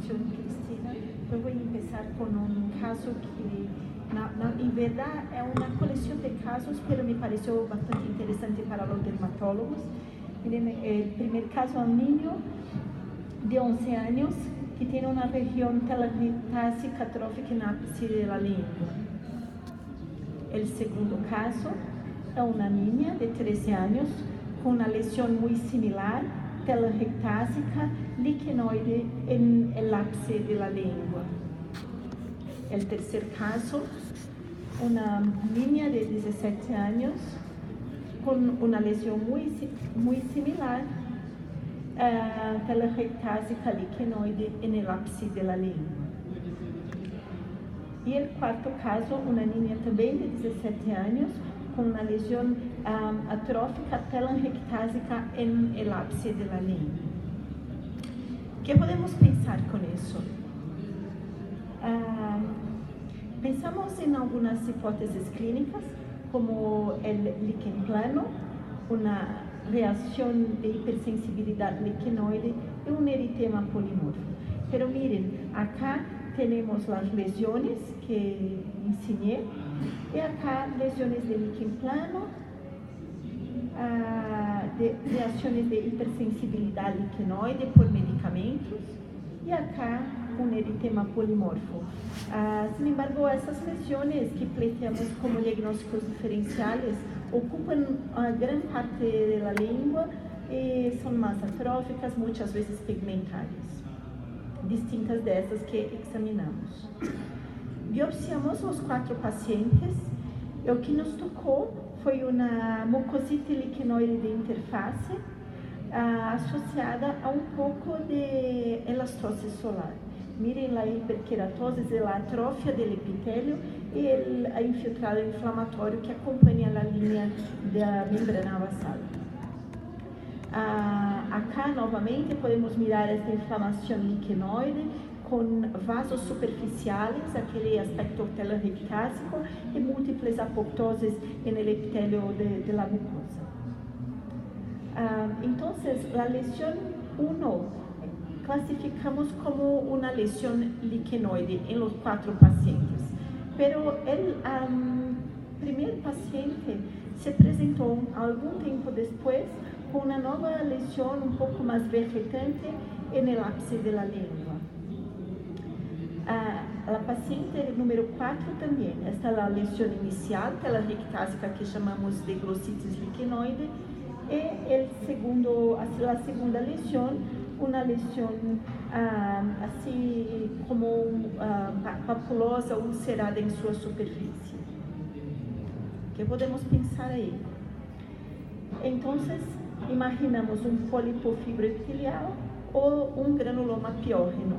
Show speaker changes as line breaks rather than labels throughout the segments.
información, Cristina. Yo voy a empezar con un caso que en verdad es una colección de casos, pero me pareció bastante interesante para los dermatólogos. Miren, el primer caso es un niño de 11 años que tiene una región telangiectásica atrófica en el ápice de la lengua. El segundo caso es una niña de 13 años con una lesión muy similar, telangiectásica liquenoide en el ápice de la lengua. El tercer caso, una niña de 17 años con una lesión muy similar, telangiectásica liquenoide en el ápice de la lengua. Y el cuarto caso, una niña también de 17 años con una lesión atrófica telangiectásica en el ápice de la lengua. ¿Qué podemos pensar con eso? Pensamos en algunas hipótesis clínicas, como el líquen plano, una reacción de hipersensibilidad liquenoide y un eritema polimorfo. Pero miren, acá tenemos las lesiones que enseñé, y acá lesiones de líquen plano, de reacciones de hipersensibilidad liquenoide por medicamentos, y acá un eritema polimorfo. Sin embargo, esas lesiones que planteamos como diagnósticos diferenciales ocupan gran parte de la lengua y son más atróficas, muchas veces pigmentarias, distintas de estas que examinamos. Biopsiamos los 4 pacientes. O que nos tocó foi uma mucosite liquenoide de interface associada a um pouco de elastose solar. Miren a hiperqueratose e a atrofia do epitélio e o infiltrado inflamatório que acompanha a linha da membrana basal. Acá, novamente, podemos mirar esta inflamação liquenoide con vasos superficiales, aquel aspecto telangiectásico y múltiples apoptosis en el epitelio de la mucosa. Entonces, la lesión 1 clasificamos como una lesión liquenoide en los 4 pacientes, pero el primer paciente se presentó algún tiempo después con una nueva lesión un poco más vegetante en el ápice de la lengua. La paciente número 4 también, esta es la lesión inicial, telangiectásica, que llamamos de glossitis liquenoide, y la segunda lesión, una lesión así como papulosa ulcerada en su superficie. ¿Qué podemos pensar ahí? Entonces, imaginamos un pólipo fibroepitelial o un granuloma piógeno.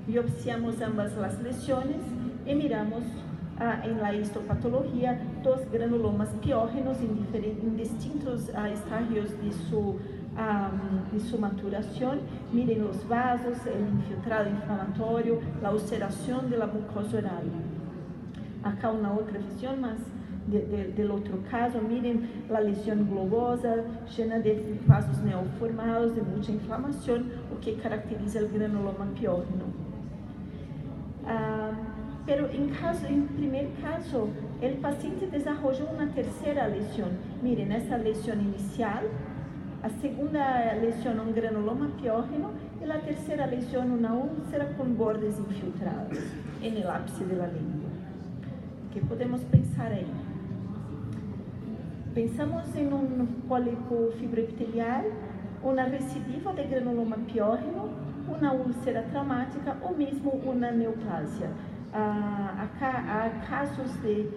Biopsiamos ambas las lesiones y miramos en la histopatología 2 granulomas piógenos en distintos estadios de su maturación. Miren los vasos, el infiltrado inflamatorio, la ulceración de la mucosa oral. Acá una otra visión más del otro caso. Miren la lesión globosa, llena de vasos neoformados, de mucha inflamación, lo que caracteriza el granuloma piógeno. Pero en primer caso, el paciente desarrolló una tercera lesión. Miren, esta lesión inicial, la segunda lesión un granuloma piógeno y la tercera lesión una úlcera con bordes infiltrados en el ápice de la lengua. ¿Qué podemos pensar ahí? Pensamos en un pólipo fibroepitelial, una recidiva de granuloma piógeno, una úlcera traumática o mesmo una neoplasia. Acá há casos de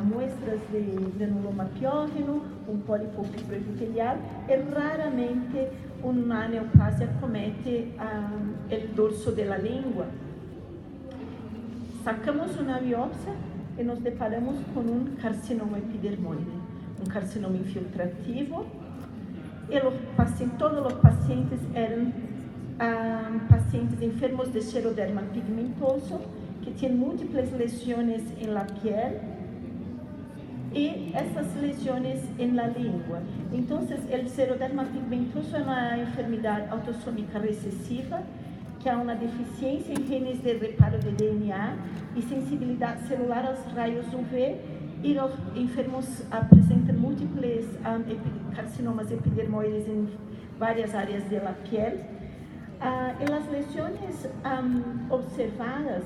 muestras de granuloma piógeno, un pólipo fibroepitelial, y raramente una neoplasia comete el dorso de la lengua. Sacamos una biopsia y nos deparamos con un carcinoma epidermoide, un carcinoma infiltrativo, y todos los pacientes eran pacientes enfermos de xeroderma pigmentoso, que tienen múltiples lesiones en la piel y esas lesiones en la lengua. Entonces, el xeroderma pigmentoso es una enfermedad autosómica recesiva que há uma deficiência em genes de reparo de DNA e sensibilidade celular aos raios UV, e los enfermos apresentam múltiples carcinomas epidermoides em várias áreas da piel. E as lesões observadas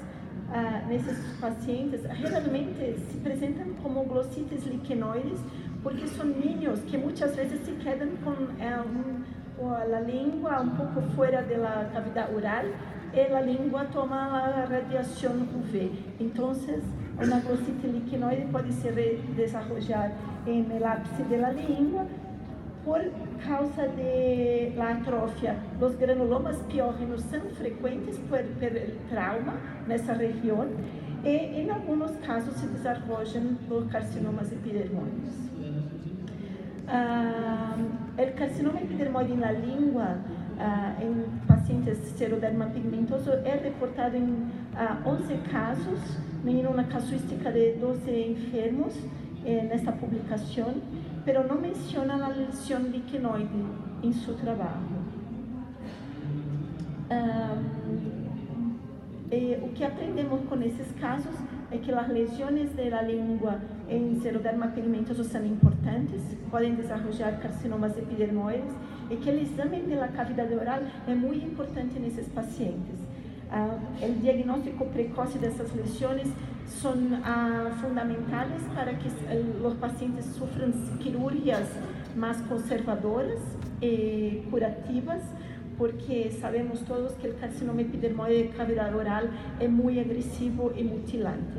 nesses pacientes geralmente se apresentam como glossitis liquenoides, porque são niños que muitas vezes se quedam com a língua um pouco fora da cavidade oral e a língua toma a radiação UV. Então, uma glossite liquenoide pode se desenvolver no ápice da língua por causa da atrofia. Os granulomas piórrenos são frequentes por trauma nessa região e, em alguns casos, se desenvolvem os carcinomas epidermoides. O carcinoma epidermoide na língua em pacientes seroderma pigmentoso é reportado em 11 casos, em uma casuística de 12 enfermos nesta publicação, pero não menciona a lesão liquenoide em seu trabalho. O que aprendemos com esses casos é que as lesões da língua em seroderma pigmentoso são importantes, podem desenvolver carcinomas epidermoides, e que o exame da cavidade oral é muito importante nesses pacientes. O diagnóstico precoce dessas lesões são fundamentais para que os pacientes sofram cirurgias mais conservadoras e curativas, porque sabemos todos que o carcinoma epidermoide de cavidade oral é muito agressivo e mutilante.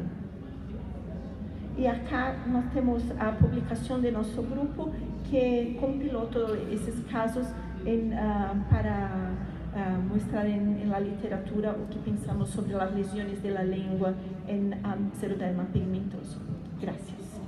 E acá nós temos a publicação de nosso grupo que compilou todos esses casos para mostrar na literatura o que pensamos sobre as lesões da língua em seroderma pigmentoso. Gracias.